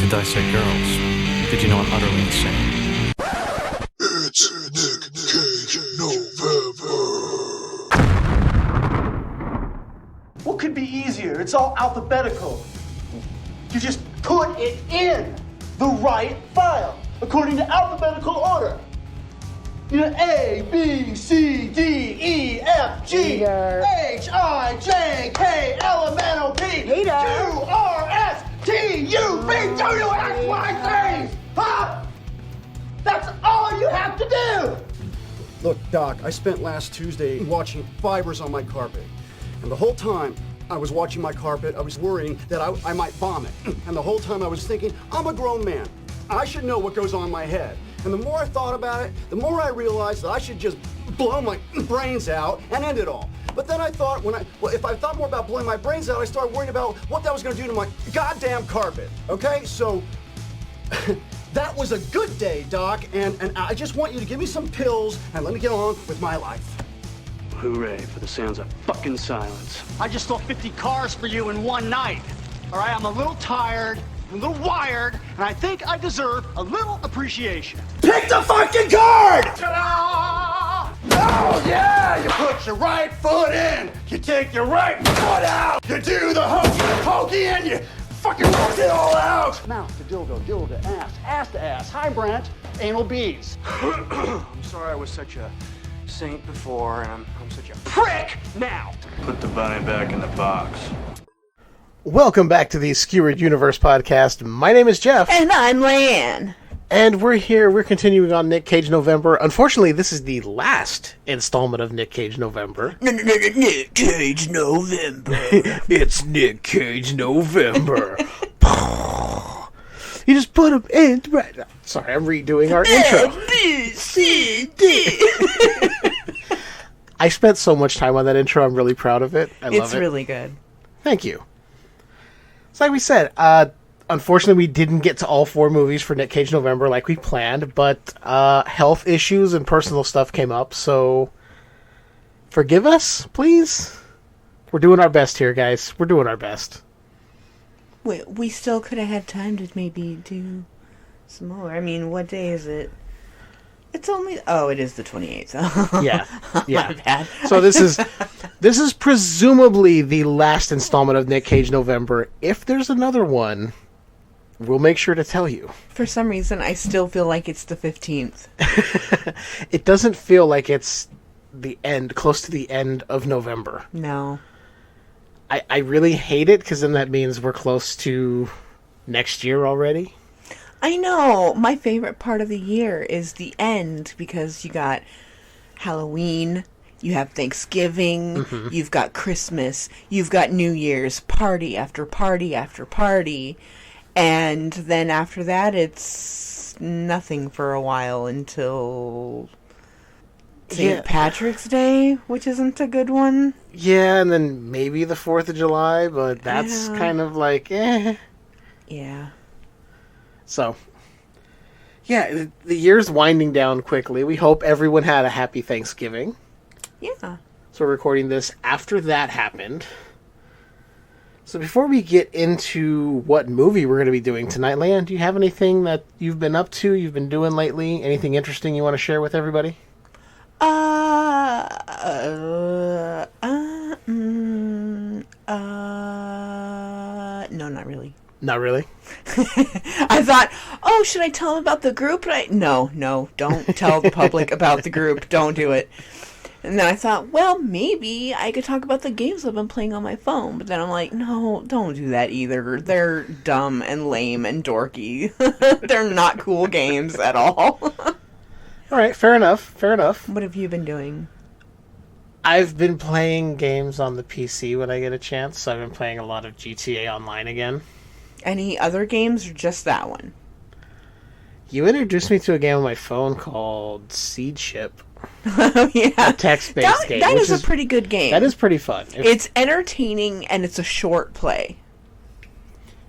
to dissect girls. Did you know I'm utterly insane? It's Nic Cage November. What could be easier? It's all alphabetical. You just put it in the right file, according to alphabetical order. You know, A, B, C, D, E, F, G, H, I, J, K, L, M, N, O, P, Q, R, S, T, U, V, W, X, Y, Z. Huh? That's all you have to do. Look, Doc, I spent last Tuesday watching fibers on my carpet. And the whole time I was watching my carpet, I was worrying that I might vomit. And the whole time I was thinking, I'm a grown man. I should know what goes on in my head. And the more I thought about it, the more I realized that I should just blow my brains out and end it all. But then I thought, if I thought more about blowing my brains out, I started worrying about what that was going to do to my goddamn carpet. Okay, so that was a good day, Doc, and I just want you to give me some pills and let me get on with my life. Hooray for the sounds of fucking silence. I just sold 50 cars for you in one night. All right, I'm a little tired, I'm a little wired, and I think I deserve a little appreciation. Pick the fucking card! Ta-da! Oh, yeah! You put your right foot in, you take your right foot out, you do the hokey pokey, and you fucking work it all out! Mouth to dildo to ass to ass. Hi, Brent. Anal beads. I'm sorry I was such a saint before, and I'm such a prick now! Put the bunny back in the box. Welcome back to the Skewered Universe Podcast. My name is Jeff. And I'm Leiann. And we're here. We're continuing on Nic Cage November. Unfortunately, this is the last installment of Nic Cage November. Nic Cage November. It's Nic Cage November. You just put him in right now. Sorry, I'm redoing our intro. B, C, D. I spent so much time on that intro. I'm really proud of it. I love it. It's really good. Thank you. It's like we said, unfortunately we didn't get to all 4 movies for Nic Cage November like we planned, but health issues and personal stuff came up, so forgive us, please. We're doing our best here, guys. We're doing our best. We still could have had time to maybe do some more. I mean, what day is it? It's only... Oh, it is the 28th. Yeah. My bad. So this is presumably the last installment of Nic Cage November. If there's another one, we'll make sure to tell you. For some reason, I still feel like it's the 15th. It doesn't feel like it's the end, close to the end of November. No. I really hate it, because then that means we're close to next year already. I know. My favorite part of the year is the end, because you got Halloween, you have Thanksgiving, you've got Christmas, you've got New Year's, party after party after party, and then after that it's nothing for a while until St. Patrick's Day, which isn't a good one. Yeah, and then maybe the 4th of July, but that's kind of like, eh. Yeah. So, yeah, the year's winding down quickly. We hope everyone had a happy Thanksgiving. Yeah. So we're recording this after that happened. So before we get into what movie we're going to be doing tonight, Leiann, do you have anything that you've been up to, you've been doing lately? Anything interesting you want to share with everybody? No, not really. Not really? I thought, oh, should I tell them about the group? But no, don't tell the public about the group. Don't do it. And then I thought, well, maybe I could talk about the games I've been playing on my phone. But then I'm like, no, don't do that either. They're dumb and lame and dorky. They're not cool games at all. All right, fair enough. What have you been doing? I've been playing games on the PC when I get a chance. So I've been playing a lot of GTA Online again. Any other games or just that one? You introduced me to a game on my phone called Seed Ship. Oh, yeah. A text-based game. That is a pretty good game. That is pretty fun. It's entertaining, and it's a short play.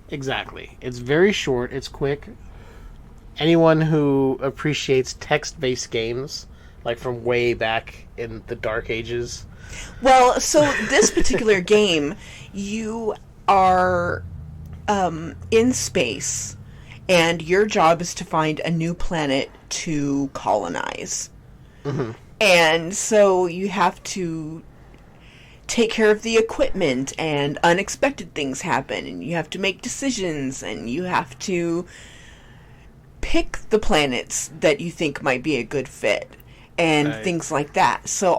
Exactly. It's very short. It's quick. Anyone who appreciates text-based games, like from way back in the Dark Ages. Well, so this particular game, you are in space, and your job is to find a new planet to colonize. Mm-hmm. And so you have to take care of the equipment, and unexpected things happen, and you have to make decisions, and you have to pick the planets that you think might be a good fit, and things like that. So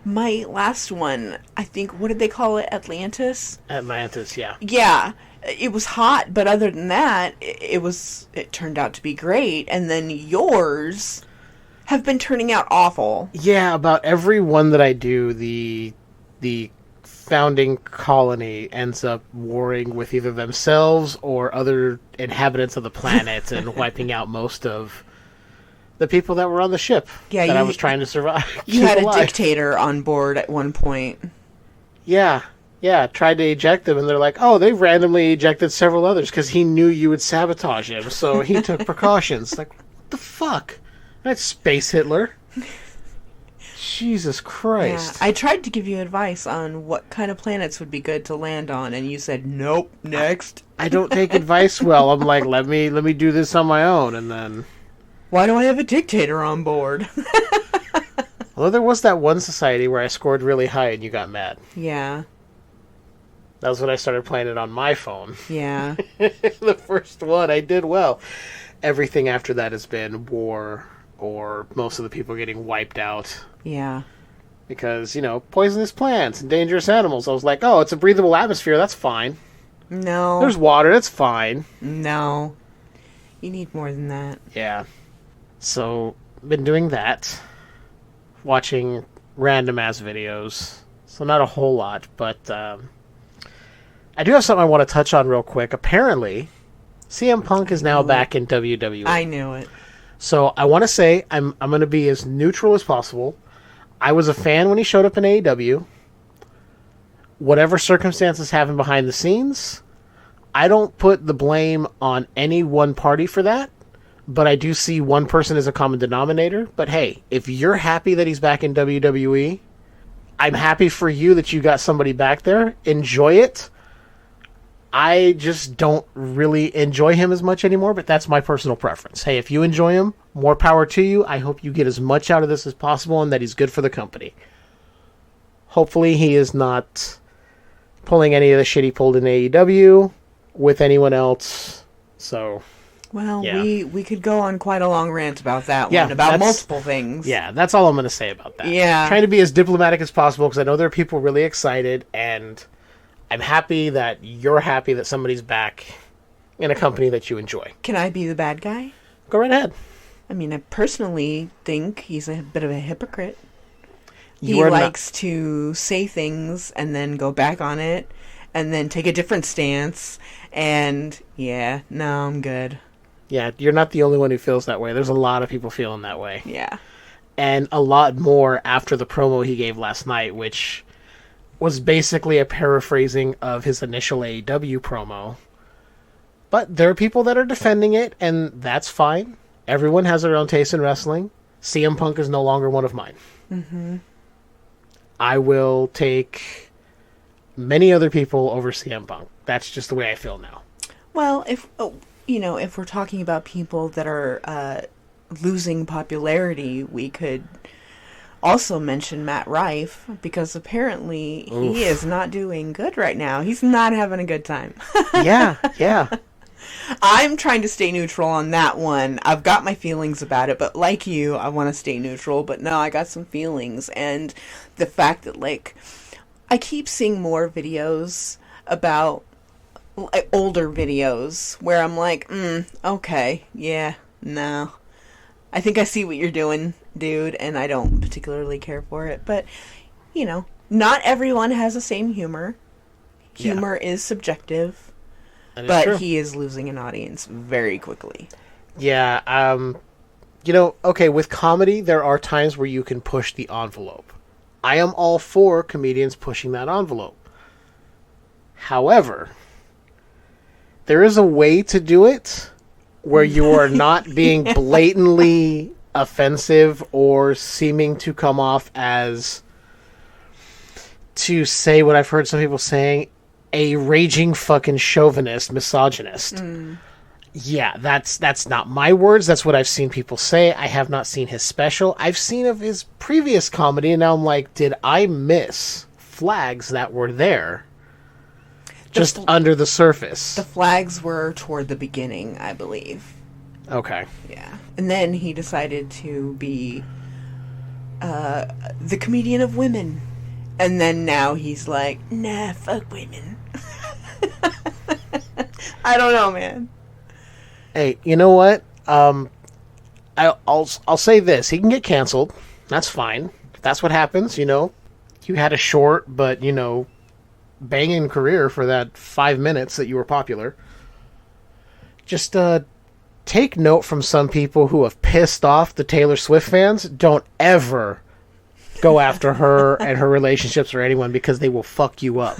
my last one, I think, what did they call it? Atlantis? Atlantis, yeah. Yeah. It was hot, but other than that, it turned out to be great. And then yours have been turning out awful. Yeah, about every one that I do, the founding colony ends up warring with either themselves or other inhabitants of the planet and wiping out most of the people that were on the ship that I was trying to survive. You had a dictator on board at one point. Yeah, tried to eject them, and they're like, oh, they've randomly ejected several others because he knew you would sabotage him, so he took precautions. Like, what the fuck? That's Space Hitler. Jesus Christ. Yeah, I tried to give you advice on what kind of planets would be good to land on, and you said, nope, next. I don't take advice well. I'm like, let me do this on my own, and then... Why do I have a dictator on board? Although there was that one society where I scored really high and you got mad. Yeah. That was when I started playing it on my phone. Yeah. The first one, I did well. Everything after that has been war, or most of the people getting wiped out. Yeah. Because, poisonous plants and dangerous animals. I was like, oh, it's a breathable atmosphere, that's fine. No. There's water, that's fine. No. You need more than that. Yeah. So, been doing that. Watching random-ass videos. So not a whole lot, but I do have something I want to touch on real quick. Apparently, CM Punk is now back in WWE. I knew it. So I want to say I'm going to be as neutral as possible. I was a fan when he showed up in AEW. Whatever circumstances happen behind the scenes, I don't put the blame on any one party for that. But I do see one person as a common denominator. But hey, if you're happy that he's back in WWE, I'm happy for you that you got somebody back there. Enjoy it. I just don't really enjoy him as much anymore, but that's my personal preference. Hey, if you enjoy him, more power to you. I hope you get as much out of this as possible and that he's good for the company. Hopefully he is not pulling any of the shit he pulled in AEW with anyone else. So... Well, yeah. we could go on quite a long rant about that one, about multiple things. Yeah, that's all I'm going to say about that. Yeah. Trying to be as diplomatic as possible because I know there are people really excited, and I'm happy that you're happy that somebody's back in a company that you enjoy. Can I be the bad guy? Go right ahead. I mean, I personally think he's a bit of a hypocrite. He likes to say things and then go back on it and then take a different stance, and no, I'm good. Yeah, you're not the only one who feels that way. There's a lot of people feeling that way. Yeah. And a lot more after the promo he gave last night, which was basically a paraphrasing of his initial AEW promo. But there are people that are defending it, and that's fine. Everyone has their own taste in wrestling. CM Punk is no longer one of mine. Mm-hmm. I will take many other people over CM Punk. That's just the way I feel now. Well, if we're talking about people that are losing popularity, we could also mention Matt Rife, because apparently he is not doing good right now. He's not having a good time. Yeah. I'm trying to stay neutral on that one. I've got my feelings about it, but like you, I want to stay neutral. But no, I got some feelings. And the fact that, I keep seeing more videos about older videos where I'm like, okay, yeah, no. I think I see what you're doing, dude, and I don't particularly care for it. But, not everyone has the same humor. Humor is subjective, but he is losing an audience very quickly. Yeah, okay, with comedy, there are times where you can push the envelope. I am all for comedians pushing that envelope. However, there is a way to do it where you are not being blatantly offensive or seeming to come off as, to say what I've heard some people saying, a raging fucking chauvinist, misogynist. Yeah, that's not my words. That's what I've seen people say. I have not seen his special. I've seen of his previous comedy, and now I'm like, did I miss flags that were there? Just under the surface. The flags were toward the beginning, I believe. Okay. Yeah. And then he decided to be the comedian of women. And then now he's like, nah, fuck women. I don't know, man. Hey, you know what? I'll say this. He can get canceled. That's fine. If that's what happens, you know. You had a short, but, you know, banging career for that 5 minutes that you were popular. Just take note from some people who have pissed off the Taylor Swift fans. Don't ever go after her and her relationships or anyone, because they will fuck you up.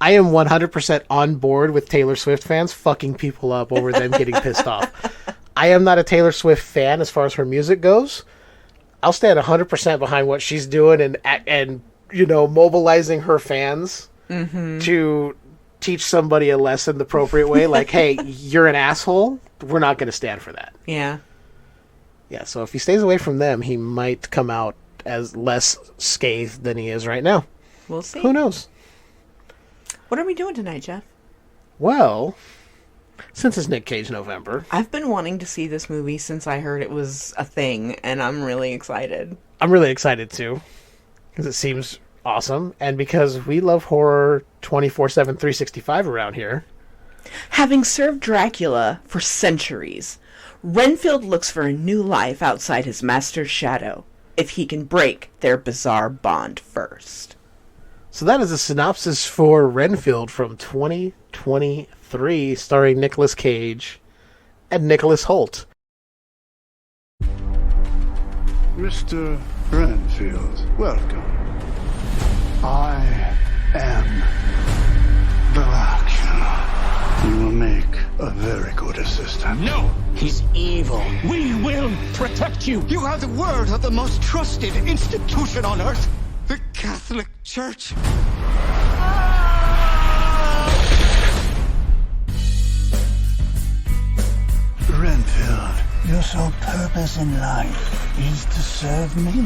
I am 100% on board with Taylor Swift fans fucking people up over them getting pissed off. I am not a Taylor Swift fan as far as her music goes. I'll stand 100% behind what she's doing and you know, mobilizing her fans to teach somebody a lesson the appropriate way. Like, hey, you're an asshole. We're not going to stand for that. Yeah. Yeah, so if he stays away from them, he might come out as less scathed than he is right now. We'll see. Who knows? What are we doing tonight, Jeff? Well, since it's Nic Cage November, I've been wanting to see this movie since I heard it was a thing, and I'm really excited. I'm really excited too, because it seems awesome, and because we love horror 24/7, 365 around here. Having served Dracula for centuries, Renfield looks for a new life outside his master's shadow, if he can break their bizarre bond first. So that is a synopsis for Renfield from 2023, starring Nicolas Cage and Nicholas Hoult. Mr. Renfield, welcome. I am Dracula. You will make a very good assistant. No, he's evil. We will protect you. You have the word of the most trusted institution on earth, the Catholic Church. Renfield, your sole purpose in life is to serve me.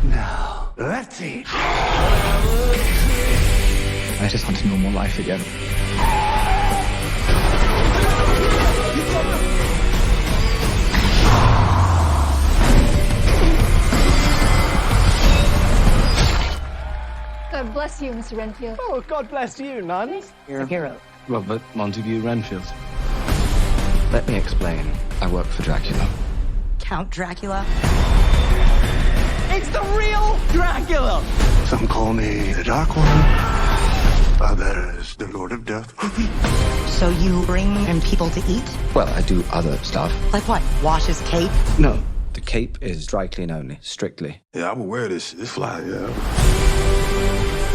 Now, let's eat. I just want a normal life again. God bless you, Mr. Renfield. Oh, God bless you, nuns. You're a hero. Robert Montague Renfield. Let me explain. I work for Dracula. Count Dracula? It's the real Dracula! Some call me the Dark One. Others, the Lord of Death. So you bring him people to eat? Well, I do other stuff. Like what? Wash his cape? No, the cape is dry clean only, strictly. Yeah, I will wear this fly, yeah.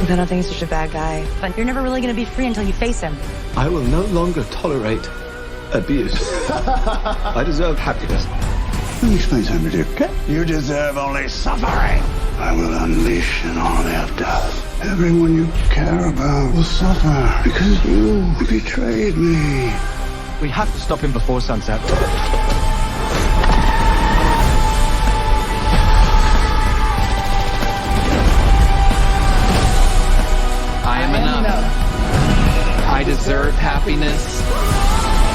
I don't think he's such a bad guy. But you're never really going to be free until you face him. I will no longer tolerate abuse. I deserve happiness. Let me explain something to you, okay? You deserve only suffering. I will unleash an army of death. Everyone you care about will suffer because you betrayed me. We have to stop him before sunset. I am enough. I deserve happiness,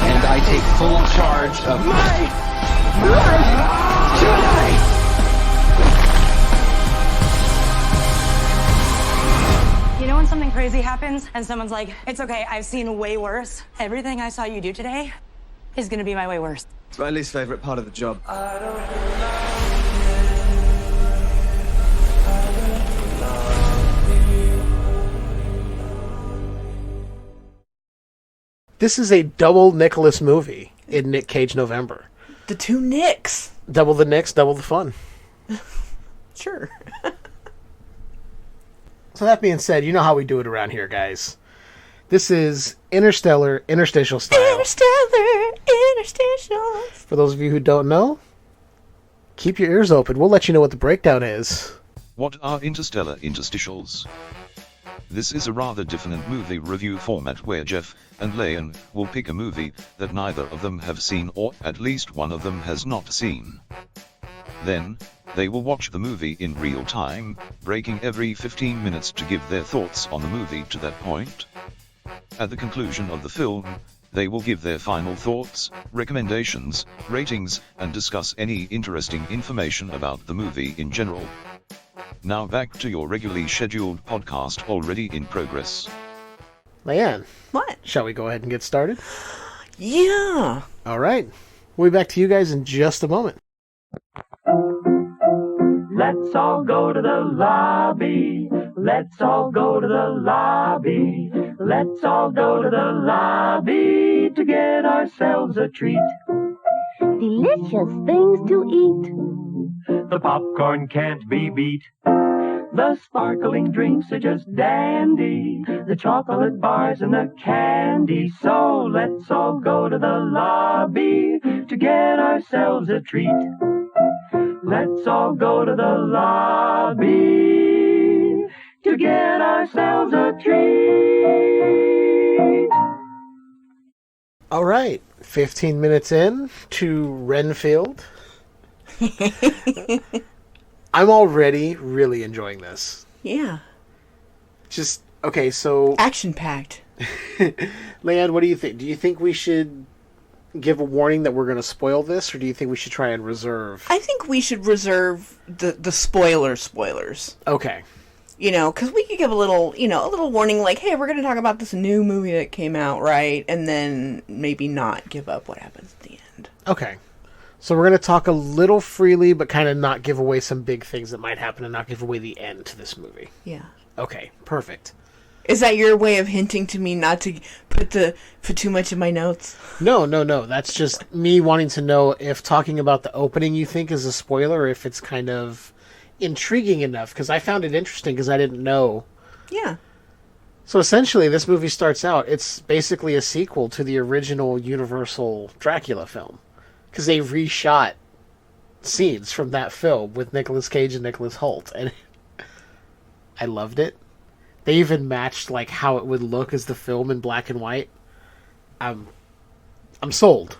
and I take full charge of my life tonight. You know when something crazy happens and someone's like, it's okay, I've seen way worse. Everything I saw you do today is going to be my way worse. It's my least favorite part of the job. This is a double Nicholas movie in Nic Cage November. The two Nicks. Double the Nicks, double the fun. Sure. So that being said, you know how we do it around here, guys. This is interstellar, interstitial style. Interstitials. For those of you who don't know, keep your ears open. We'll let you know what the breakdown is. What are interstellar interstitials? This is a rather different movie review format where Jeff and Leiann will pick a movie that neither of them have seen or at least one of them has not seen. Then, they will watch the movie in real time, breaking every 15 minutes to give their thoughts on the movie to that point. At the conclusion of the film, they will give their final thoughts, recommendations, ratings, and discuss any interesting information about the movie in general. Now back to your regularly scheduled podcast already in progress. Leiann. What? Shall we go ahead and get started? Yeah. All right. We'll be back to you guys in just a moment. Let's all go to the lobby. Let's all go to the lobby. Let's all go to the lobby to get ourselves a treat. Delicious things to eat. The popcorn can't be beat. The sparkling drinks are just dandy. The chocolate bars and the candy. So let's all go to the lobby to get ourselves a treat. Let's all go to the lobby to get ourselves a treat. All right, 15 minutes in to Renfield. I'm already really enjoying this. Yeah. Just, okay, so... Action-packed. Leiann, what do you think? Do you think we should give a warning that we're going to spoil this, or do you think we should try and reserve? I think we should reserve the spoilers. Okay. You know, because we could give a little warning, like, hey, we're going to talk about this new movie that came out, right? And then maybe not give up what happens at the end. Okay. So we're going to talk a little freely, but kind of not give away some big things that might happen and not give away the end to this movie. Yeah. Okay, perfect. Is that your way of hinting to me not to put too much in my notes? No. That's just me wanting to know if talking about the opening you think is a spoiler, or if it's kind of intriguing enough, because I found it interesting because I didn't know. Yeah. So essentially, this movie starts out, it's basically a sequel to the original Universal Dracula film, because they reshot scenes from that film with Nicolas Cage and Nicholas Hoult, and I loved it. They even matched like how it would look as the film in black and white. I'm sold.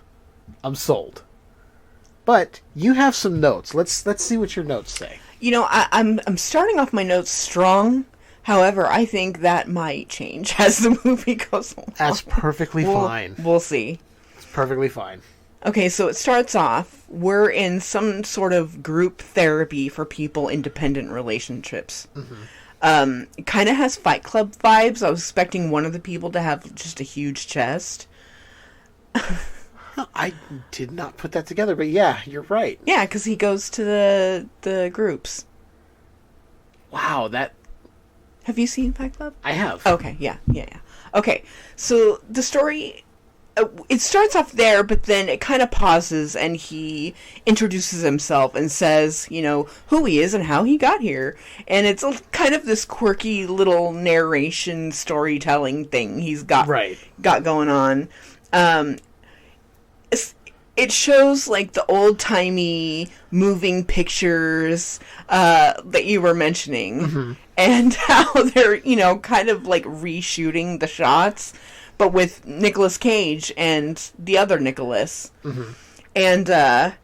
I'm sold. But you have some notes. Let's see what your notes say. You know, I'm starting off my notes strong. However, I think that might change as the movie goes along. That's perfectly fine. We'll see. It's perfectly fine. Okay, so it starts off, we're in some sort of group therapy for people in dependent relationships. Mm-hmm. It kind of has Fight Club vibes. I was expecting one of the people to have just a huge chest. I did not put that together, but yeah, you're right. Yeah, because he goes to the groups. Wow, that... Have you seen Fight Club? I have. Okay, yeah. Okay, so the story... it starts off there, but then it kind of pauses, and he introduces himself and says, you know, who he is and how he got here. And it's kind of this quirky little narration storytelling thing he's got going on. It shows, like, the old-timey moving pictures that you were mentioning. Mm-hmm. And how they're, you know, kind of, like, reshooting the shots, but with Nicolas Cage and the other Nicholas. Mm-hmm. And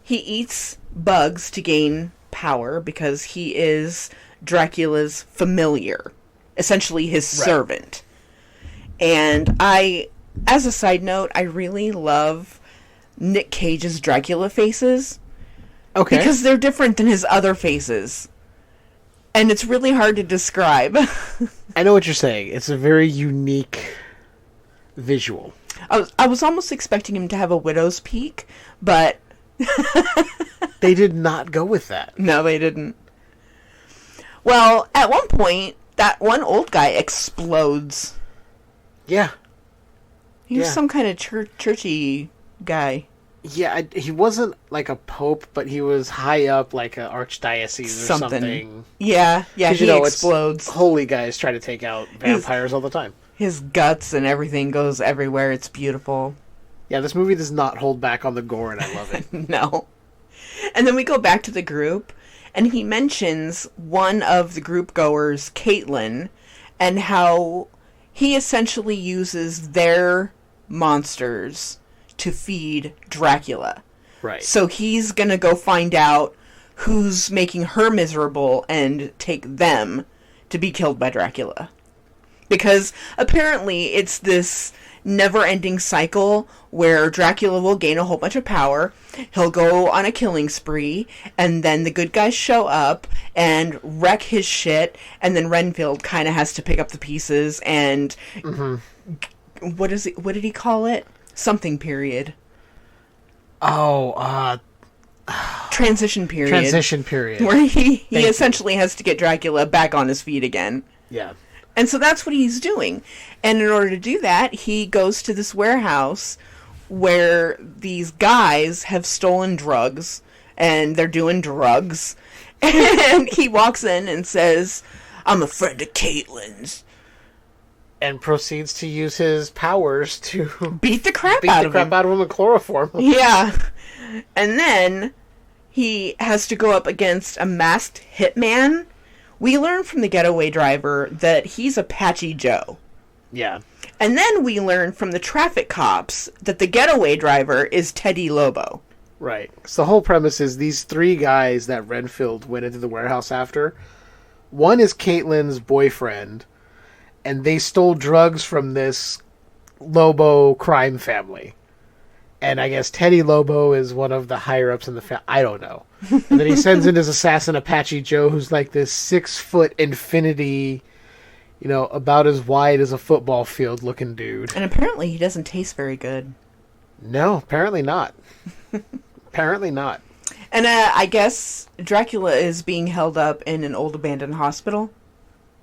he eats bugs to gain power because he is Dracula's familiar, essentially his servant. And as a side note, I really love Nic Cage's Dracula faces. Okay. Because they're different than his other faces. And it's really hard to describe. I know what you're saying. It's a very unique visual. I was almost expecting him to have a widow's peak, but they did not go with that. No, they didn't. Well, at one point, that one old guy explodes. Yeah. He was some kind of churchy guy. Yeah, he wasn't like a pope, but he was high up, like an archdiocese or something. Yeah, he explodes. Holy guys try to take out vampires all the time. His guts and everything goes everywhere. It's beautiful. Yeah, this movie does not hold back on the gore, and I love it. No. And then we go back to the group, and he mentions one of the group goers, Caitlin, and how he essentially uses their monsters to feed Dracula. Right. So he's gonna go find out who's making her miserable and take them to be killed by Dracula. Because apparently it's this never-ending cycle where Dracula will gain a whole bunch of power, he'll go on a killing spree, and then the good guys show up and wreck his shit, and then Renfield kind of has to pick up the pieces and... What did he call it? Something period. Transition period. Transition period. Where he essentially has to get Dracula back on his feet again. Yeah. And so that's what he's doing. And in order to do that, he goes to this warehouse where these guys have stolen drugs, and they're doing drugs. And he walks in and says, "I'm a friend of Caitlin's." And proceeds to use his powers to beat the crap out of him and chloroform him. Yeah. And then he has to go up against a masked hitman. We learn from the getaway driver that he's Apache Joe. Yeah. And then we learn from the traffic cops that the getaway driver is Teddy Lobo. Right. So the whole premise is these three guys that Renfield went into the warehouse after. One is Caitlin's boyfriend, and they stole drugs from this Lobo crime family. And I guess Teddy Lobo is one of the higher-ups in the family. I don't know. And then he sends in his assassin, Apache Joe, who's like this 6-foot infinity, about as wide as a football field looking dude. And apparently he doesn't taste very good. No, apparently not. Apparently not. And I guess Dracula is being held up in an old abandoned hospital.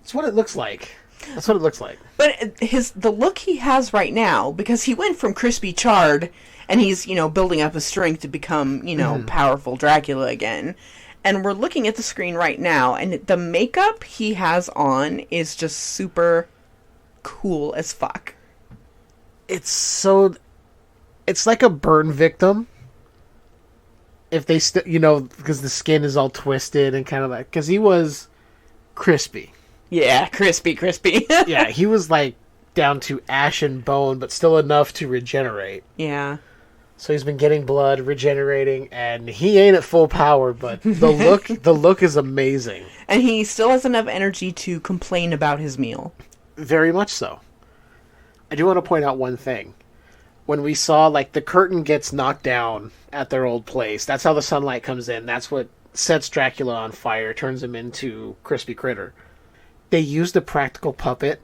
That's what it looks like. That's what it looks like. But the look he has right now, because he went from crispy charred, and he's, building up his strength to become, powerful Dracula again. And we're looking at the screen right now, and the makeup he has on is just super cool as fuck. It's like a burn victim. If they because the skin is all twisted and kind of like, because he was crispy. Yeah, crispy. Yeah, he was like down to ash and bone, but still enough to regenerate. Yeah. So he's been getting blood, regenerating, and he ain't at full power, but the look is amazing. And he still has enough energy to complain about his meal. Very much so. I do want to point out one thing. When we saw, the curtain gets knocked down at their old place, that's how the sunlight comes in. That's what sets Dracula on fire, turns him into Crispy Critter. They used a practical puppet,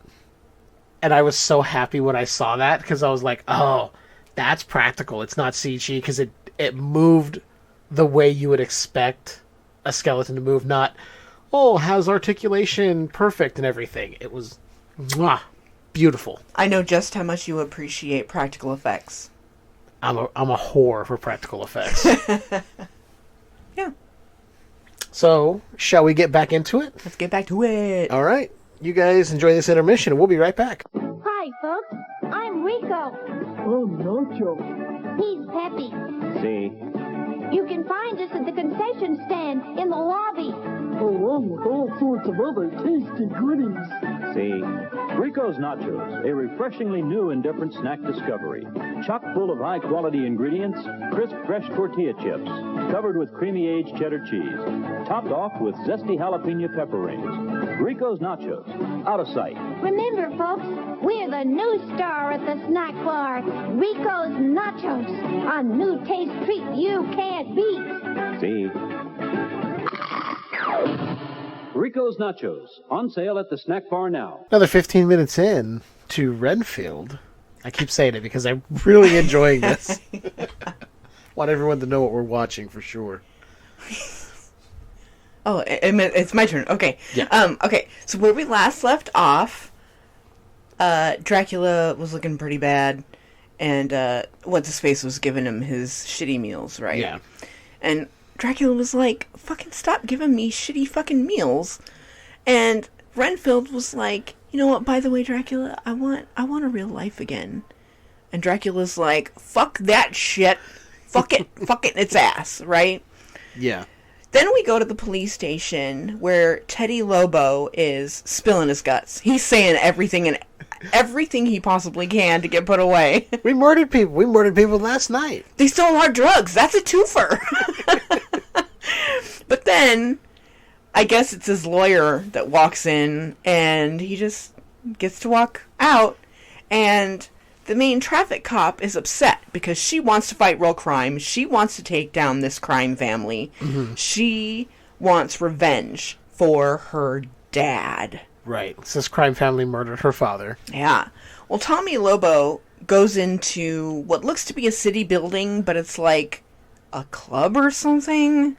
and I was so happy when I saw that, because I was like, oh, that's practical. It's not CG, because it moved the way you would expect a skeleton to move, not, has articulation perfect and everything. It was beautiful. I know just how much you appreciate practical effects. I'm a whore for practical effects. Yeah. So, shall we get back into it? Let's get back to it. All right. You guys enjoy this intermission, and we'll be right back. Hi, folks. I'm Rico. Oh, Nacho. He's Peppy. See? You can find us at the concession stand in the lobby. Along with all sorts of other tasty goodies. See? Rico's Nachos, a refreshingly new and different snack discovery. Chock full of high-quality ingredients, crisp, fresh tortilla chips, covered with creamy aged cheddar cheese, topped off with zesty jalapeno pepper rings. Rico's Nachos, out of sight. Remember, folks, we're the new star at the snack bar, Rico's Nachos, a new taste treat you can't beat. See? Rico's Nachos, on sale at the snack bar now. Another 15 minutes in to Renfield. I keep saying it because I'm really enjoying this. Want everyone to know what we're watching for sure. Oh, it's my turn. Okay. Yeah. Okay, so where we last left off, Dracula was looking pretty bad, and What's-His-Face was giving him his shitty meals, right? Yeah. And Dracula was like, fucking stop giving me shitty fucking meals. And Renfield was like, you know what, by the way, Dracula, I want a real life again. And Dracula's like, fuck that shit. Fuck it. Fuck it in its ass, right? Yeah. Then we go to the police station where Teddy Lobo is spilling his guts. He's saying everything he possibly can to get put away. We murdered people. We murdered people last night. They stole our drugs. That's a twofer. But then, I guess it's his lawyer that walks in, and he just gets to walk out, and the main traffic cop is upset because she wants to fight real crime. She wants to take down this crime family. Mm-hmm. She wants revenge for her dad. Right. This crime family murdered her father. Yeah. Well, Tommy Lobo goes into what looks to be a city building, but it's like a club or something.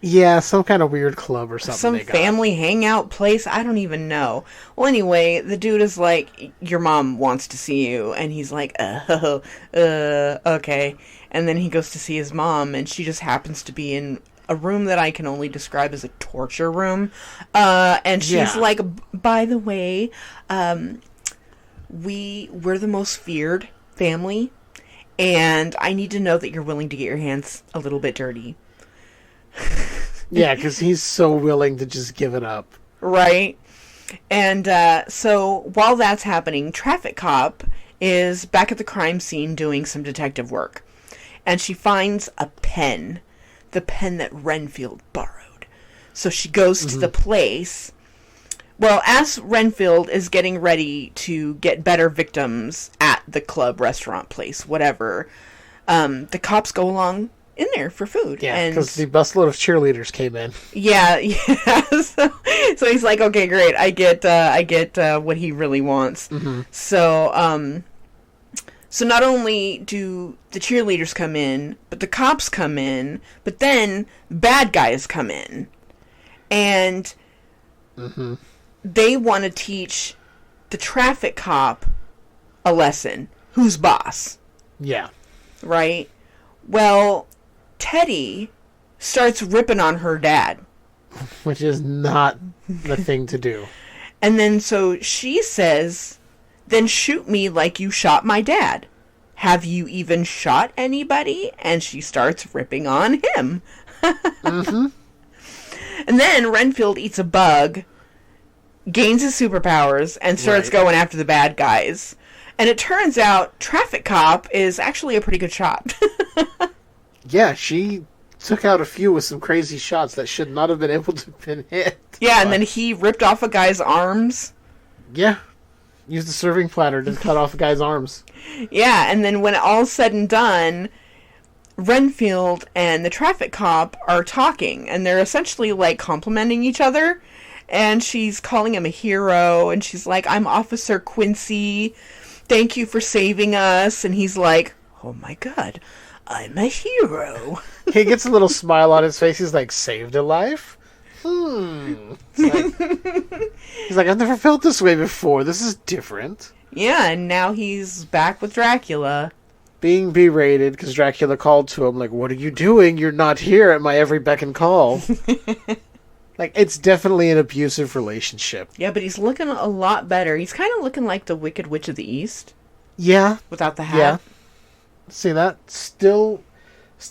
Yeah, some kind of weird club or something. Some family hangout place. I don't even know. Well, anyway, the dude is like, your mom wants to see you. And he's like, okay. And then he goes to see his mom, and she just happens to be in a room that I can only describe as a torture room. And she's like, by the way, we're the most feared family, and I need to know that you're willing to get your hands a little bit dirty. Yeah, because he's so willing to just give it up. Right. And so while that's happening, Traffic Cop is back at the crime scene doing some detective work. And she finds a pen. The pen that Renfield borrowed. So she goes to the place. Well, as Renfield is getting ready to get better victims at the club, restaurant place, whatever, the cops go along in there for food. Yeah, because the busload of cheerleaders came in. Yeah. So he's like, okay, great. I get what he really wants. Mm-hmm. So not only do the cheerleaders come in, but the cops come in, but then bad guys come in. And they want to teach the traffic cop a lesson. Who's boss? Yeah. Right? Well, Teddy starts ripping on her dad. Which is not the thing to do. And then so she says, then shoot me like you shot my dad. Have you even shot anybody? And she starts ripping on him. And then Renfield eats a bug, gains his superpowers, and starts going after the bad guys. And it turns out Traffic Cop is actually a pretty good shot. Yeah, she took out a few with some crazy shots that should not have been able to have been hit. Yeah, and then he ripped off a guy's arms. Yeah. Used a serving platter to cut off a guy's arms. Yeah, and then when all's said and done, Renfield and the traffic cop are talking, and they're essentially, like, complimenting each other. And she's calling him a hero, and she's like, I'm Officer Quincy. Thank you for saving us. And he's like, oh my god, I'm a hero. He gets a little smile on his face. He's like, saved a life? He's like, I've never felt this way before. This is different. Yeah, and now he's back with Dracula. Being berated because Dracula called to him, like, what are you doing? You're not here at my every beck and call. Like, it's definitely an abusive relationship. Yeah, but he's looking a lot better. He's kind of looking like the Wicked Witch of the East. Yeah. Without the hat. Yeah. See that? Still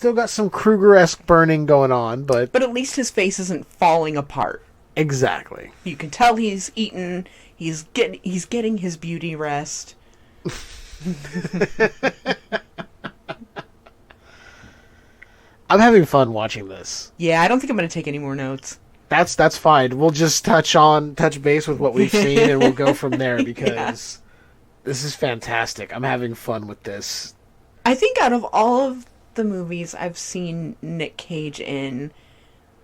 got some Kruger-esque burning going on, but at least his face isn't falling apart. Exactly. You can tell he's eaten. He's getting his beauty rest. I'm having fun watching this. Yeah, I don't think I'm going to take any more notes. That's fine. We'll just touch base with what we've seen, and we'll go from there because this is fantastic. I'm having fun with this. I think out of all of the movies I've seen Nic Cage in,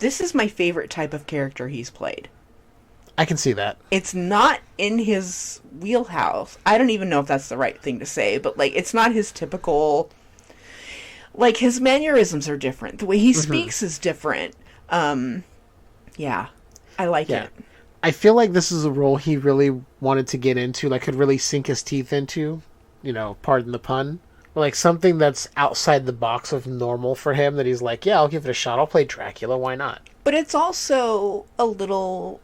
this is my favorite type of character he's played. I can see that. It's not in his wheelhouse. I don't even know if that's the right thing to say, but, like, it's not his typical... Like, his mannerisms are different. The way he speaks is different. Yeah. I like it. I feel like this is a role he really wanted to get into, like, could really sink his teeth into, you know, pardon the pun. Like, something that's outside the box of normal for him that he's like, yeah, I'll give it a shot. I'll play Dracula. Why not? But it's also a little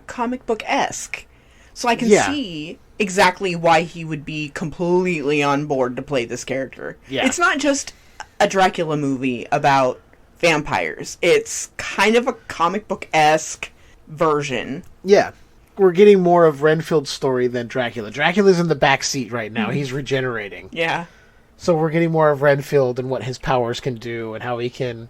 comic book-esque. So I can see exactly why he would be completely on board to play this character. Yeah. It's not just a Dracula movie about vampires. It's kind of a comic book-esque version. Yeah. We're getting more of Renfield's story than Dracula. Dracula's in the back seat right now. He's regenerating. Yeah. So we're getting more of Renfield and what his powers can do and how he can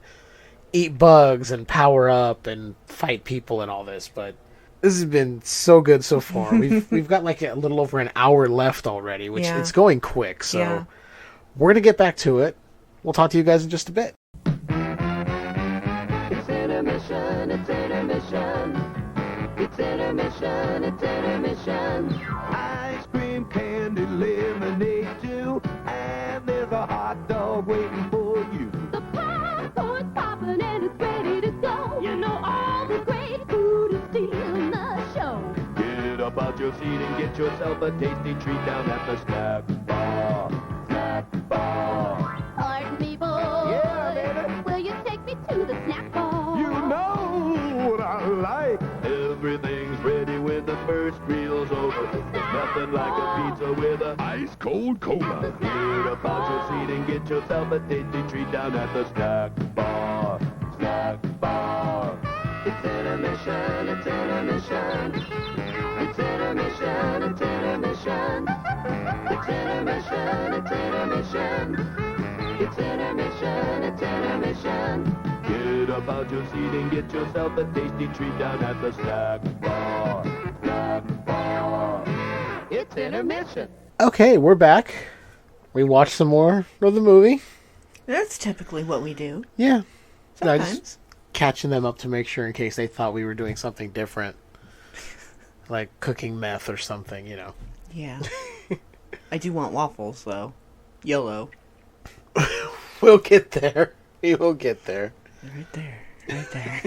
eat bugs and power up and fight people and all this. But this has been so good so far. We've got like a little over an hour left already, which it's going quick. So we're going to get back to it. We'll talk to you guys in just a bit. It's intermission, it's intermission. It's intermission, it's intermission. Ice cream, candy, lemonade too. And there's a hot dog waiting for you. The popcorn's popping and it's ready to go. You know all the great food is stealing the show. Get up out your seat and get yourself a tasty treat down at the snack bar. Snack bar. Pardon me, boy. Yeah, baby. Will you take me to the snack bar? You know what I like. Everything's ready when the first meal's over. There's nothing like a pizza with a ice cold cola. Get up out your seat and get yourself a tasty treat down at the snack bar. Snack bar. It's intermission, it's intermission. It's intermission, it's intermission. It's intermission, it's intermission. It's intermission, it's intermission. Get up out your seat and get yourself a tasty treat down at the snack bar. Snack bar. It's intermission. Okay, we're back. We watched some more of the movie. That's typically what we do. Yeah. Sometimes. Just catching them up to make sure in case they thought we were doing something different. Like cooking meth or something, you know. Yeah. I do want waffles, though. YOLO. We'll get there. We will get there. Right there. Right there.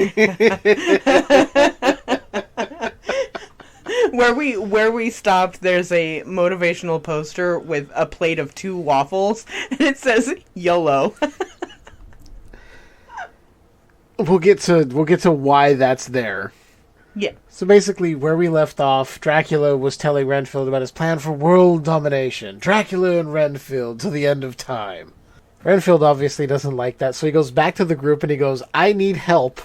Where we stopped, there's a motivational poster with a plate of 2 waffles, and it says YOLO. We'll get to why that's there. Yeah. So basically, where we left off, Dracula was telling Renfield about his plan for world domination. Dracula and Renfield to the end of time. Renfield obviously doesn't like that, so he goes back to the group and he goes, I need help.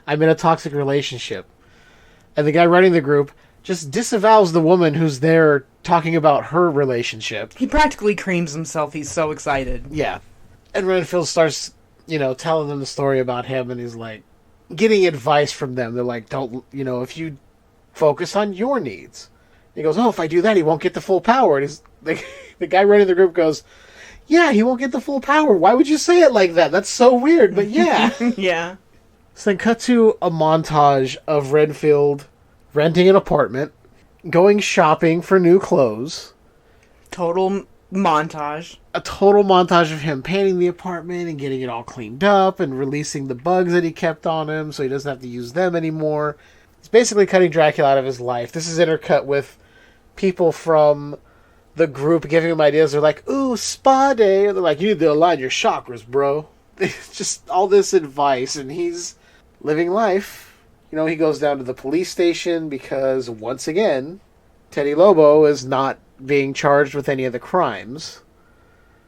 I'm in a toxic relationship. And the guy running the group just disavows the woman who's there talking about her relationship. He practically creams himself. He's so excited. Yeah. And Renfield starts, telling them the story about him, and he's like, getting advice from them. They're like, don't, if you focus on your needs. He goes, if I do that, he won't get the full power. And he's the guy running the group goes, yeah, he won't get the full power. Why would you say it like that? That's so weird, but yeah. Yeah. So then cut to a montage of Renfield renting an apartment, going shopping for new clothes. Total montage. A total montage of him painting the apartment and getting it all cleaned up and releasing the bugs that he kept on him so he doesn't have to use them anymore. It's basically cutting Dracula out of his life. This is intercut with people from the group giving him ideas. They're like, ooh, spa day. They're like, you need to align your chakras, bro. Just all this advice, and he's living life. He goes down to the police station because, once again, Teddy Lobo is not being charged with any of the crimes.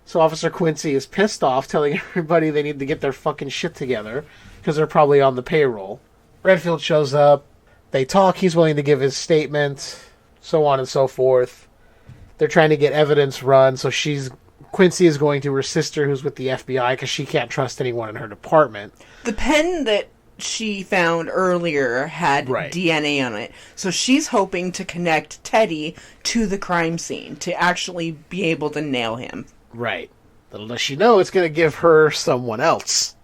So Officer Quincy is pissed off, telling everybody they need to get their fucking shit together because they're probably on the payroll. Renfield shows up. They talk. He's willing to give his statement, so on and so forth. They're trying to get evidence run, so Quincy is going to her sister who's with the FBI because she can't trust anyone in her department. The pen that she found earlier had DNA on it, so she's hoping to connect Teddy to the crime scene to actually be able to nail him. Right. Little does she know it's going to give her someone else.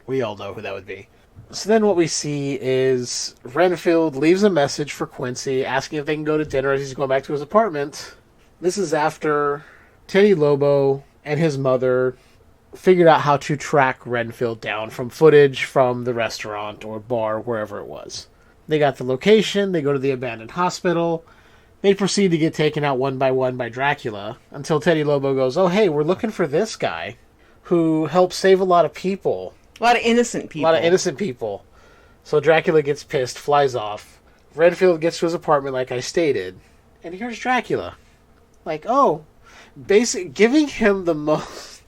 We all know who that would be. So then what we see is Renfield leaves a message for Quincy asking if they can go to dinner as he's going back to his apartment. This is after Teddy Lobo and his mother figured out how to track Renfield down from footage from the restaurant or bar, wherever it was. They got the location, they go to the abandoned hospital, they proceed to get taken out one by Dracula, until Teddy Lobo goes, oh hey, we're looking for this guy who helped save a lot of people. A lot of innocent people. So Dracula gets pissed, flies off. Renfield gets to his apartment like I stated, and here's Dracula. Like, giving him the most...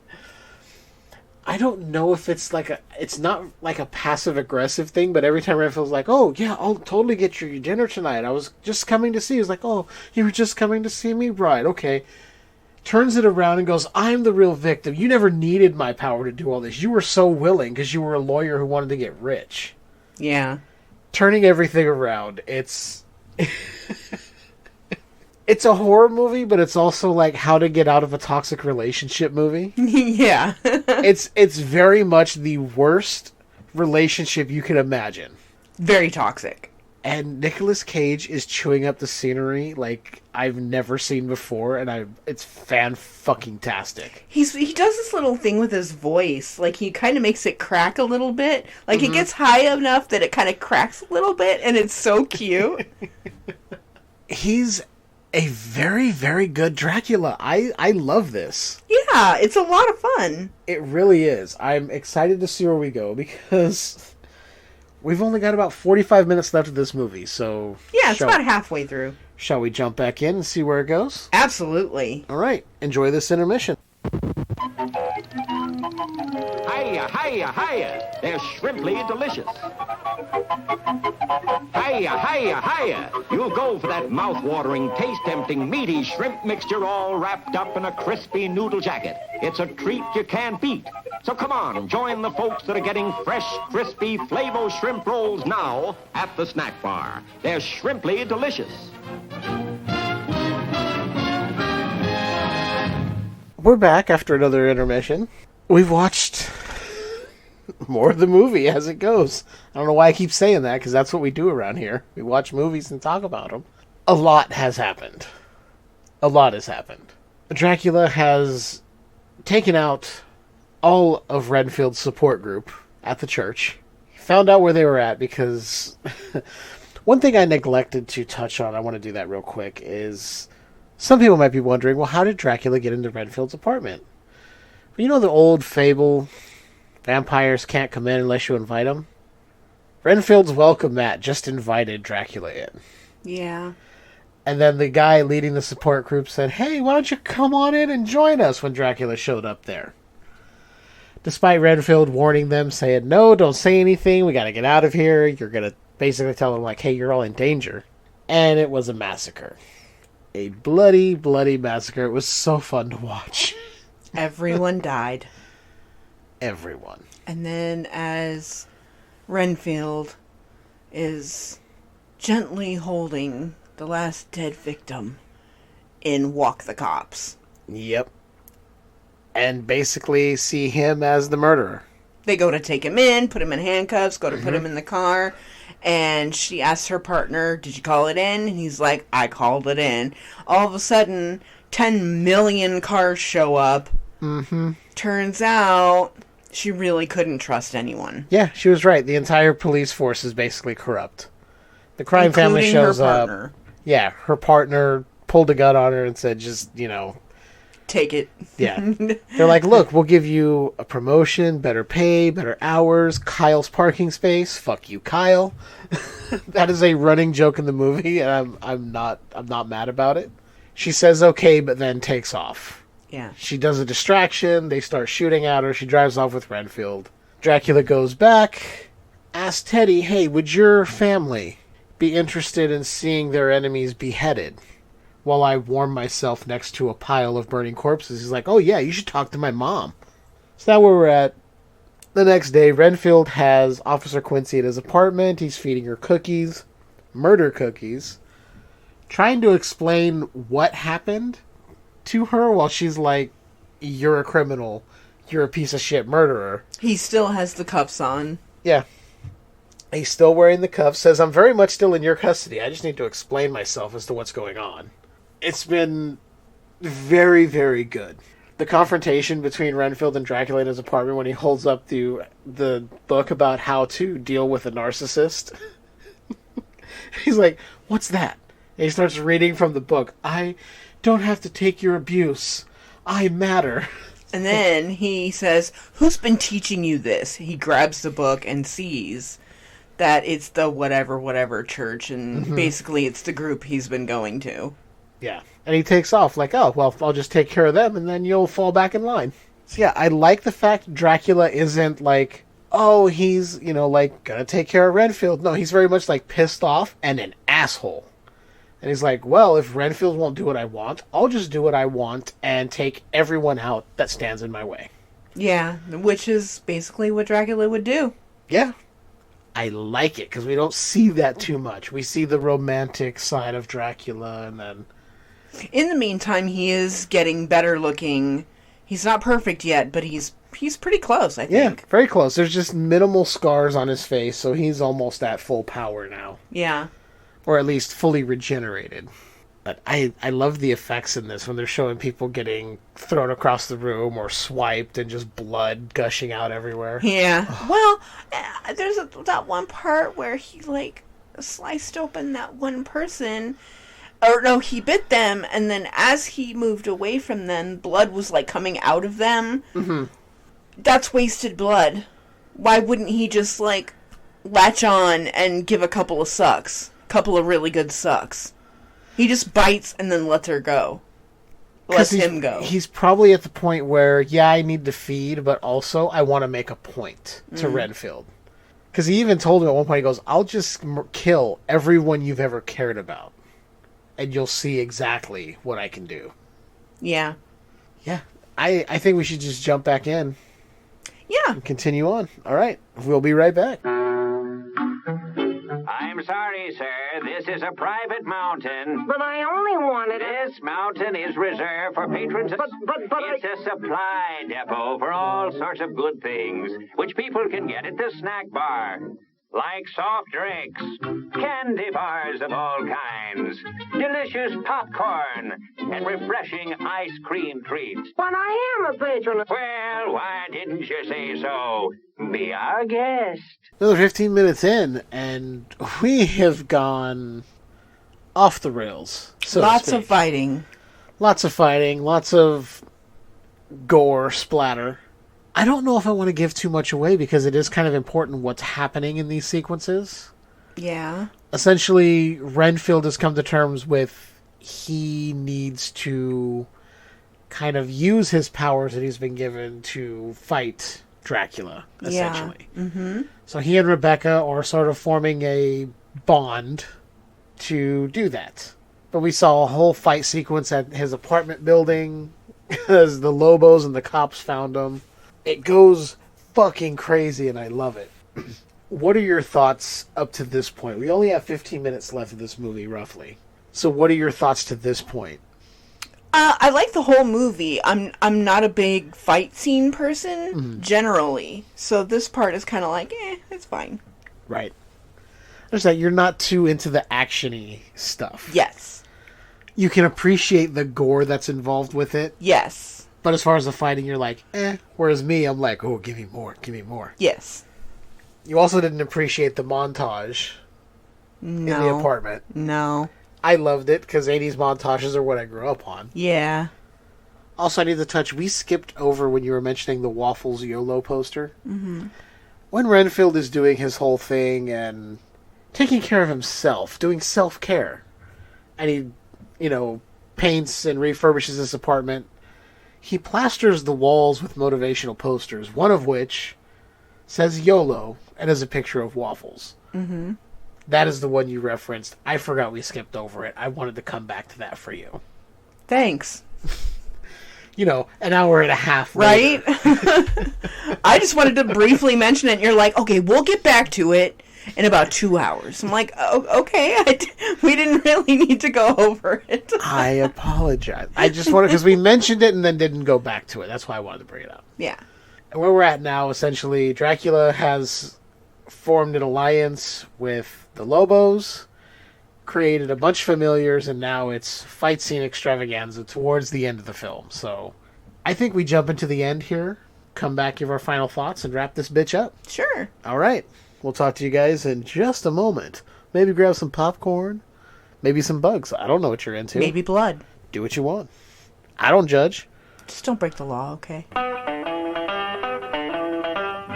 I don't know if it's it's not like a passive aggressive thing, but every time Renfield's like, oh yeah, I'll totally get your dinner tonight. I was just coming to see you. He's like, oh, you were just coming to see me? Right, okay. Turns it around and goes, I'm the real victim. You never needed my power to do all this. You were so willing because you were a lawyer who wanted to get rich. Yeah. Turning everything around. It's it's a horror movie, but it's also like how to get out of a toxic relationship movie. Yeah. It's very much the worst relationship you can imagine. Very toxic. And Nicolas Cage is chewing up the scenery like I've never seen before, and it's fan-fucking-tastic. He does this little thing with his voice. Like, he kind of makes it crack a little bit. Like, it gets high enough that it kind of cracks a little bit, and it's so cute. He's a very, very good Dracula. I love this. Yeah, it's a lot of fun. It really is. I'm excited to see where we go, because we've only got about 45 minutes left of this movie, so... Yeah, it's about halfway through. Shall we jump back in and see where it goes? Absolutely. All right. Enjoy this intermission. Hiya, hiya, hiya. They're shrimply delicious. Hiya, hiya, hiya. You'll go for that mouth-watering, taste-tempting, meaty shrimp mixture all wrapped up in a crispy noodle jacket. It's a treat you can't beat. So come on, join the folks that are getting fresh, crispy Flavo shrimp rolls now at the snack bar. They're shrimply delicious. We're back after another intermission. We've watched more of the movie as it goes. I don't know why I keep saying that, because that's what we do around here. We watch movies and talk about them. A lot has happened. A lot has happened. Dracula has taken out all of Renfield's support group at the church. Found out where they were at, because one thing I neglected to touch on, I want to do that real quick, is some people might be wondering, well, how did Dracula get into Renfield's apartment? Well, you know the old fable, vampires can't come in unless you invite them? Renfield's welcome mat just invited Dracula in. Yeah. And then the guy leading the support group said, hey, why don't you come on in and join us, when Dracula showed up there. Despite Renfield warning them, saying, no, don't say anything, we gotta get out of here. You're gonna basically tell them, like, hey, you're all in danger. And it was a massacre. A bloody, bloody massacre. It was so fun to watch. Everyone died. Everyone. And then as Renfield is gently holding the last dead victim, in walk the cops. Yep. And basically see him as the murderer. They go to take him in, put him in handcuffs, go to put him in the car, and she asks her partner, did you call it in? And he's like, I called it in. All of a sudden, 10 million cars show up. Mm-hmm. Turns out she really couldn't trust anyone. Yeah, she was right. The entire police force is basically corrupt. The crime family shows up. Yeah, her partner pulled a gun on her and said, just, take it. Yeah. They're like, look, we'll give you a promotion, better pay, better hours, Kyle's parking space. Fuck you, Kyle. That is a running joke in the movie, and I'm not mad about it. She says okay, but then takes off. Yeah. She does a distraction, they start shooting at her, she drives off with Renfield. Dracula goes back, asks Teddy, hey, would your family be interested in seeing their enemies beheaded while I warm myself next to a pile of burning corpses? He's like, oh yeah, you should talk to my mom. So now where we're at. The next day, Renfield has Officer Quincy at his apartment. He's feeding her cookies, murder cookies, trying to explain what happened to her while she's like, you're a criminal, you're a piece of shit murderer. He still has the cuffs on. Yeah. He's still wearing the cuffs, says, I'm very much still in your custody. I just need to explain myself as to what's going on. It's been very, very good. The confrontation between Renfield and Dracula in his apartment when he holds up the book about how to deal with a narcissist. He's like, what's that? And he starts reading from the book. I don't have to take your abuse. I matter. And then he says, who's been teaching you this? He grabs the book and sees that it's the whatever church, and basically it's the group he's been going to. Yeah. And he takes off like, oh, well, I'll just take care of them, and then you'll fall back in line. So yeah, I like the fact Dracula isn't like, oh, he's, like, gonna take care of Renfield. No, he's very much, like, pissed off and an asshole. And he's like, well, if Renfield won't do what I want, I'll just do what I want and take everyone out that stands in my way. Yeah, which is basically what Dracula would do. Yeah. I like it, because we don't see that too much. We see the romantic side of Dracula, and then... In the meantime, he is getting better looking. He's not perfect yet, but he's pretty close, I think. Yeah, very close. There's just minimal scars on his face, so he's almost at full power now. Yeah. Or at least fully regenerated. But I love the effects in this when they're showing people getting thrown across the room or swiped and just blood gushing out everywhere. Yeah. Well, there's that one part where he, like, sliced open that one person. Or no, he bit them, and then as he moved away from them, blood was, like, coming out of them. Mm-hmm. That's wasted blood. Why wouldn't he just, like, latch on and give a couple of sucks? Couple of really good sucks. He just bites and then lets her go. Lets him go. He's probably at the point where, yeah, I need to feed, but also I want to make a point to Renfield. Because he even told him at one point, he goes, I'll just kill everyone you've ever cared about. And you'll see exactly what I can do. Yeah. Yeah. I think we should just jump back in. Yeah. And continue on. All right. We'll be right back. I'm sorry, sir. This is a private mountain. But I only wanted it. This mountain is reserved for patrons. But it's a supply depot for all sorts of good things, which people can get at the snack bar. Like soft drinks, candy bars of all kinds, delicious popcorn, and refreshing ice cream treats. But I am a patron. Well, why didn't you say so? Be our guest. Another 15 minutes in, and we have gone off the rails. Lots of fighting. Lots of fighting, lots of gore, splatter. I don't know if I want to give too much away because it is kind of important what's happening in these sequences. Yeah. Essentially, Renfield has come to terms with he needs to kind of use his powers that he's been given to fight Dracula, essentially. Yeah. Mm-hmm. So he and Rebecca are sort of forming a bond to do that. But we saw a whole fight sequence at his apartment building as the Lobos and the cops found him. It goes fucking crazy, and I love it. What are your thoughts up to this point? We only have 15 minutes left of this movie, roughly. So what are your thoughts to this point? I like the whole movie. I'm not a big fight scene person, generally. So this part is kind of like, it's fine. Right. There's that you're not too into the action-y stuff. Yes. You can appreciate the gore that's involved with it. Yes. But as far as the fighting, you're like, Whereas me, I'm like, oh, give me more, give me more. Yes. You also didn't appreciate the montage in the apartment. No. I loved it because 80s montages are what I grew up on. Yeah. Also, I need to touch, we skipped over when you were mentioning the Waffles YOLO poster. Mm-hmm. When Renfield is doing his whole thing and taking care of himself, doing self-care, and he, paints and refurbishes his apartment, he plasters the walls with motivational posters, one of which says YOLO and is a picture of waffles. Mm-hmm. That is the one you referenced. I forgot we skipped over it. I wanted to come back to that for you. Thanks. An hour and a half later. Right? I just wanted to briefly mention it, and you're like, okay, we'll get back to it in about 2 hours. I'm like, okay, we didn't really need to go over it. I apologize. I just wanted, because we mentioned it and then didn't go back to it. That's why I wanted to bring it up. Yeah. And where we're at now, essentially, Dracula has formed an alliance with the Lobos, created a bunch of familiars, and now it's fight scene extravaganza towards the end of the film. So I think we jump into the end here, come back, give our final thoughts, and wrap this bitch up. Sure. All right. We'll talk to you guys in just a moment. Maybe grab some popcorn. Maybe some bugs. I don't know what you're into. Maybe blood. Do what you want. I don't judge. Just don't break the law, okay?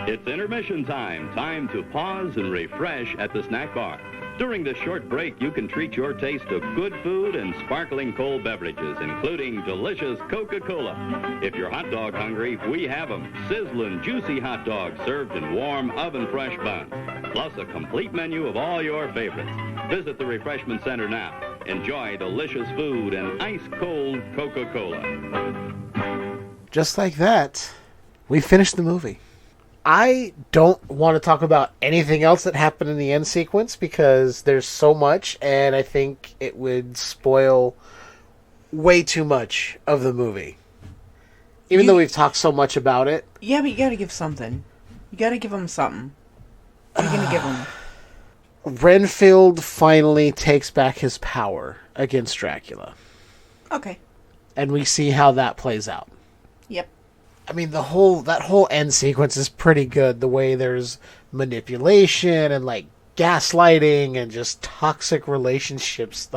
It's intermission time. Time to pause and refresh at the snack bar. During this short break, you can treat your taste of good food and sparkling cold beverages, including delicious Coca-Cola. If you're hot dog hungry, we have them. Sizzling, juicy hot dogs served in warm, oven-fresh buns. Plus a complete menu of all your favorites. Visit the Refreshment Center now. Enjoy delicious food and ice-cold Coca-Cola. Just like that, we finished the movie. I don't want to talk about anything else that happened in the end sequence because there's so much, and I think it would spoil way too much of the movie. Even though we've talked so much about it. Yeah, but you gotta give something. You gotta give them something. What are you gonna give them? Renfield finally takes back his power against Dracula. Okay. And we see how that plays out. Yep. I mean, that whole end sequence is pretty good. The way there's manipulation and, like, gaslighting and just toxic relationships.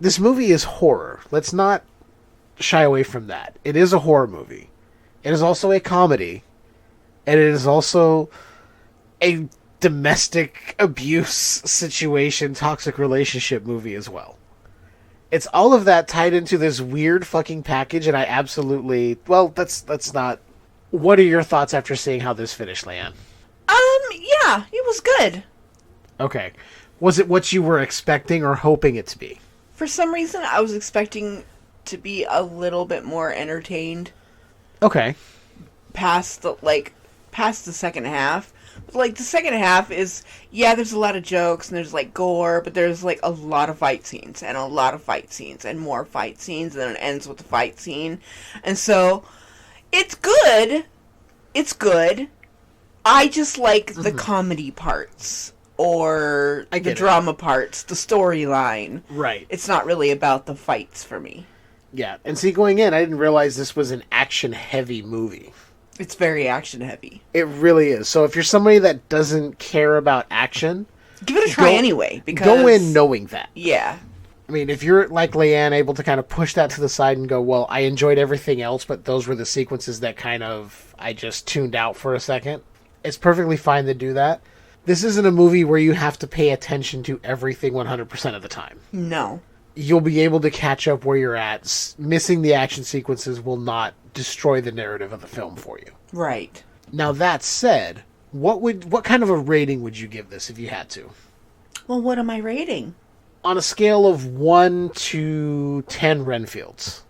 This movie is horror. Let's not shy away from that. It is a horror movie. It is also a comedy. And it is also a domestic abuse situation, toxic relationship movie as well. It's all of that tied into this weird fucking package, and I absolutely... Well, that's not... What are your thoughts after seeing how this finished, Leiann? Yeah, it was good. Okay. Was it what you were expecting or hoping it to be? For some reason, I was expecting to be a little bit more entertained. Okay. Past the second half. But, like, the second half is, yeah, there's a lot of jokes and there's, like, gore, but there's, like, a lot of fight scenes and a lot of fight scenes and more fight scenes, and then it ends with the fight scene. And so, it's good. It's good. I just like the comedy parts or the drama parts, the storyline. Right. It's not really about the fights for me. Yeah, and see, going in, I didn't realize this was an action-heavy movie. It's very action-heavy. It really is. So if you're somebody that doesn't care about action... Give it a try anyway, because... Go in knowing that. Yeah. I mean, if you're, like Leiann, able to kind of push that to the side and go, well, I enjoyed everything else, but those were the sequences that kind of... I just tuned out for a second. It's perfectly fine to do that. This isn't a movie where you have to pay attention to everything 100% of the time. No. You'll be able to catch up where you're at. Missing the action sequences will not destroy the narrative of the film for you. Right. Now, that said, what kind of a rating would you give this if you had to? Well, what am I rating? On a scale of 1 to 10 Renfields.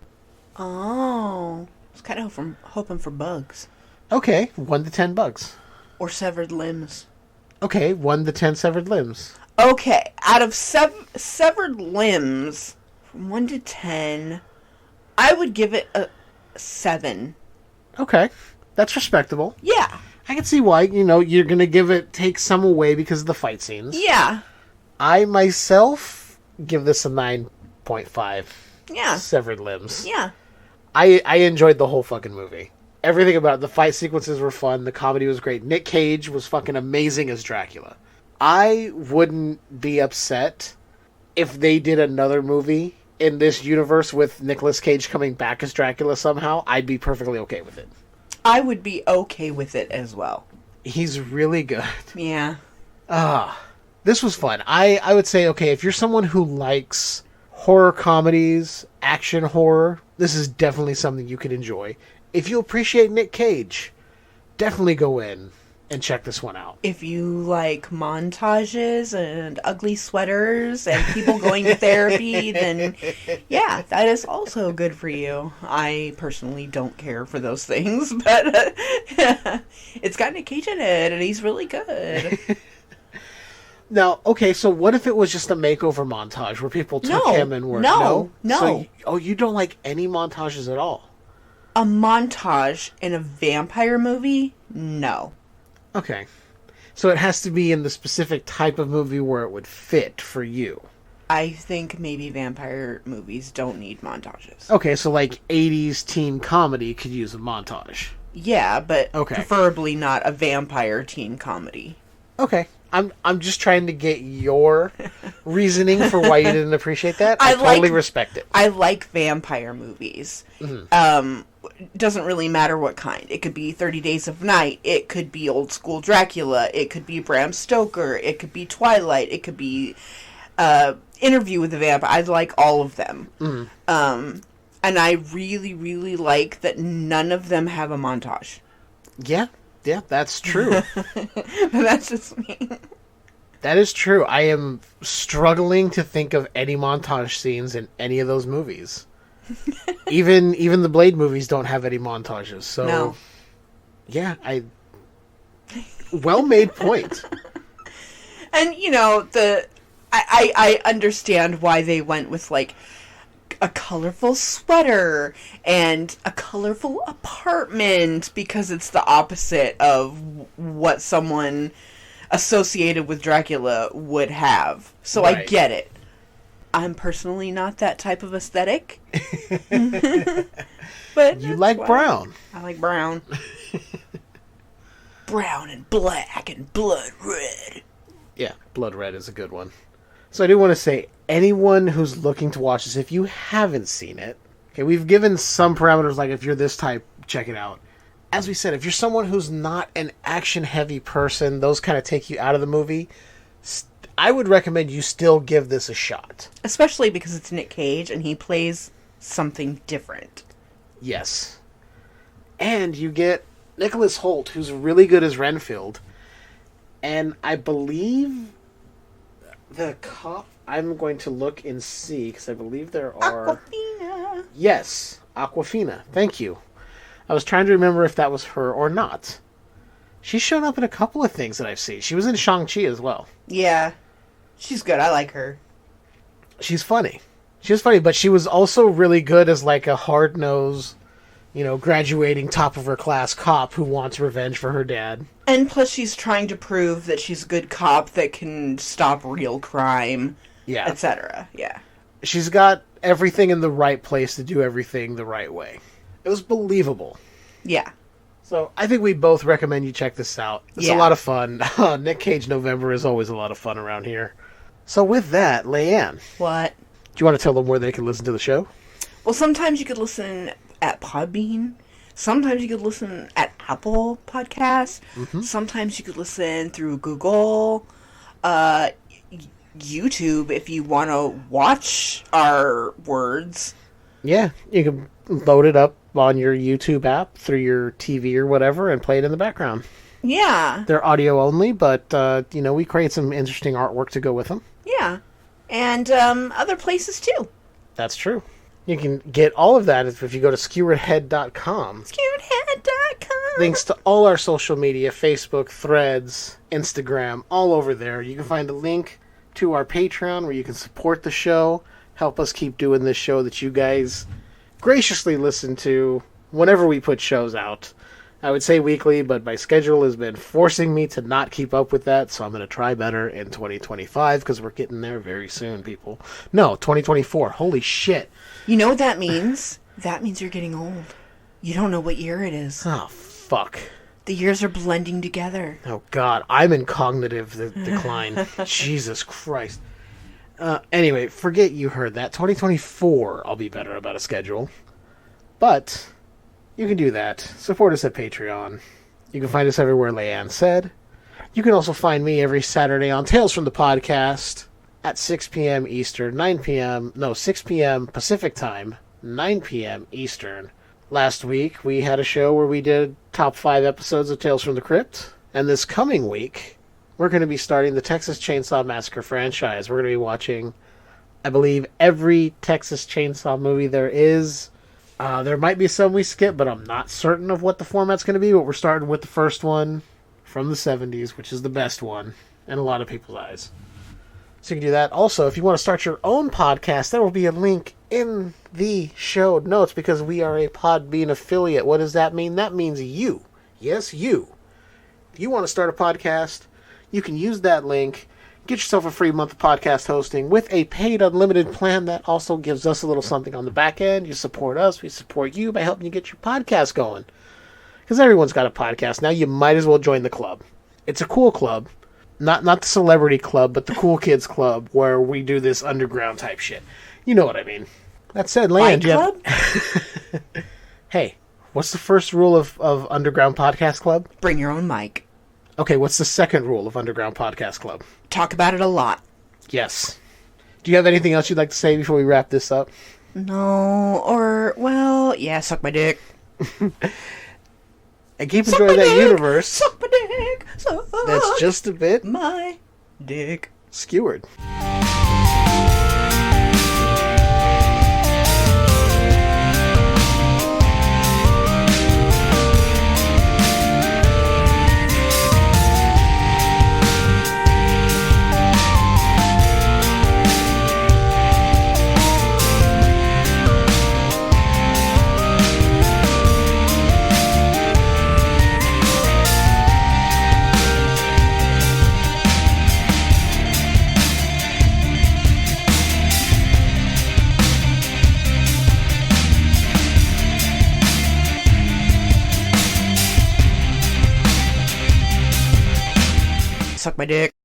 Oh. I was kind of hoping for bugs. Okay, 1 to 10 bugs. Or severed limbs. Okay, 1 to 10 severed limbs. Okay, out of severed limbs, from 1 to 10, I would give it a 7. Okay, that's respectable. Yeah. I can see why, you're going to take some away because of the fight scenes. Yeah. I, myself, give this a 9.5. Yeah. Severed limbs. Yeah. I enjoyed the whole fucking movie. Everything about it. The fight sequences were fun. The comedy was great. Nic Cage was fucking amazing as Dracula. I wouldn't be upset if they did another movie in this universe with Nicolas Cage coming back as Dracula somehow. I'd be perfectly okay with it. I would be okay with it as well. He's really good. Yeah. This was fun. I would say, okay, if you're someone who likes horror comedies, action horror, this is definitely something you could enjoy. If you appreciate Nic Cage, definitely go in and check this one out. If you like montages and ugly sweaters and people going to therapy, then yeah, that is also good for you. I personally don't care for those things, but it's got Nic Cage in it, and he's really good. Now, okay, so what if it was just a makeover montage where people took him and were... No. So, you don't like any montages at all? A montage in a vampire movie? No. Okay. So it has to be in the specific type of movie where it would fit for you. I think maybe vampire movies don't need montages. Okay, so like 80s teen comedy could use a montage. Yeah, but preferably not a vampire teen comedy. Okay. I'm just trying to get your reasoning for why you didn't appreciate that. I totally respect it. I like vampire movies. doesn't really matter what kind. It could be 30 Days of Night. It could be old school Dracula. It could be Bram Stoker. It could be Twilight. It could be Interview with the Vampire. I like all of them. And I really, really like that none of them have a montage. Yeah, that's true. But that's just me. That is true. I am struggling to think of any montage scenes in any of those movies. Even the Blade movies don't have any montages. So, no. Yeah, well-made point. And, you know, I understand why they went with, like, a colorful sweater and a colorful apartment, because it's the opposite of what someone associated with Dracula would have. So right. I get it. I'm personally not that type of aesthetic. But you like brown. I like brown. Brown and black and blood red. Yeah, blood red is a good one. So I do want to say, anyone who's looking to watch this, if you haven't seen it, okay, we've given some parameters, like if you're this type, check it out. As we said, if you're someone who's not an action-heavy person, those kind of take you out of the movie, I would recommend you still give this a shot. Especially because it's Nic Cage, and he plays something different. Yes. And you get Nicholas Hoult, who's really good as Renfield. And I believe the cop... I'm going to look and see, because I believe there are... Awkwafina! Yes, Awkwafina. Thank you. I was trying to remember if that was her or not. She's shown up in a couple of things that I've seen. She was in Shang-Chi as well. Yeah. She's good. I like her. She's funny. She was funny, but she was also really good as like a hard-nosed, graduating top-of-her-class cop who wants revenge for her dad. And plus she's trying to prove that she's a good cop that can stop real crime, yeah, etc. Yeah. She's got everything in the right place to do everything the right way. It was believable. Yeah. So I think we both recommend you check this out. It's a lot of fun. Nic Cage November is always a lot of fun around here. So with that, Leiann. What? Do you want to tell them where they can listen to the show? Well, sometimes you could listen at Podbean. Sometimes you could listen at Apple Podcasts. Mm-hmm. Sometimes you could listen through Google. YouTube, if you want to watch our words. Yeah, you can load it up on your YouTube app through your TV or whatever and play it in the background. Yeah. They're audio only, but, we create some interesting artwork to go with them. Yeah. And other places, too. That's true. You can get all of that if you go to skeweredhead.com. Skeweredhead.com. Links to all our social media, Facebook, Threads, Instagram, all over there. You can find a link to our Patreon where you can support the show, help us keep doing this show that you guys graciously listen to whenever we put shows out. I would say weekly, but my schedule has been forcing me to not keep up with that, so I'm going to try better in 2025, because we're getting there very soon, people. No, 2024. Holy shit. You know what that means? That means you're getting old. You don't know what year it is. Oh, fuck. The years are blending together. Oh, God. I'm in cognitive decline. Jesus Christ. Anyway, forget you heard that. 2024, I'll be better about a schedule. But you can do that. Support us at Patreon. You can find us everywhere Leiann said. You can also find me every Saturday on Tales from the Podcast at 6 p.m. Eastern, 6 p.m. Pacific Time, 9 p.m. Eastern. Last week, we had a show where we did top 5 episodes of Tales from the Crypt. And this coming week, we're going to be starting the Texas Chainsaw Massacre franchise. We're going to be watching, I believe, every Texas Chainsaw movie there is. There might be some we skip, but I'm not certain of what the format's going to be. But we're starting with the first one from the 70s, which is the best one in a lot of people's eyes. So you can do that. Also, if you want to start your own podcast, there will be a link in the show notes, because we are a Podbean affiliate. What does that mean? That means you. Yes, you. If you want to start a podcast, you can use that link. Get yourself a free month of podcast hosting with a paid unlimited plan that also gives us a little something on the back end. You support us, we support you by helping you get your podcast going. Because everyone's got a podcast now. You might as well join the club. It's a cool club. Not the celebrity club, but the cool kids club, where we do this underground type shit. You know what I mean. That said, Leiann, Fight Club? Hey, What's the first rule of Underground Podcast Club? Bring your own mic. Okay, what's the second rule of Underground Podcast Club? Talk about it a lot. Yes. Do you have anything else you'd like to say before we wrap this up? No, or, well, yeah, suck my dick. And keep enjoying that universe. Suck my dick. Suck That's just a bit my dick. skewered. Suck my dick.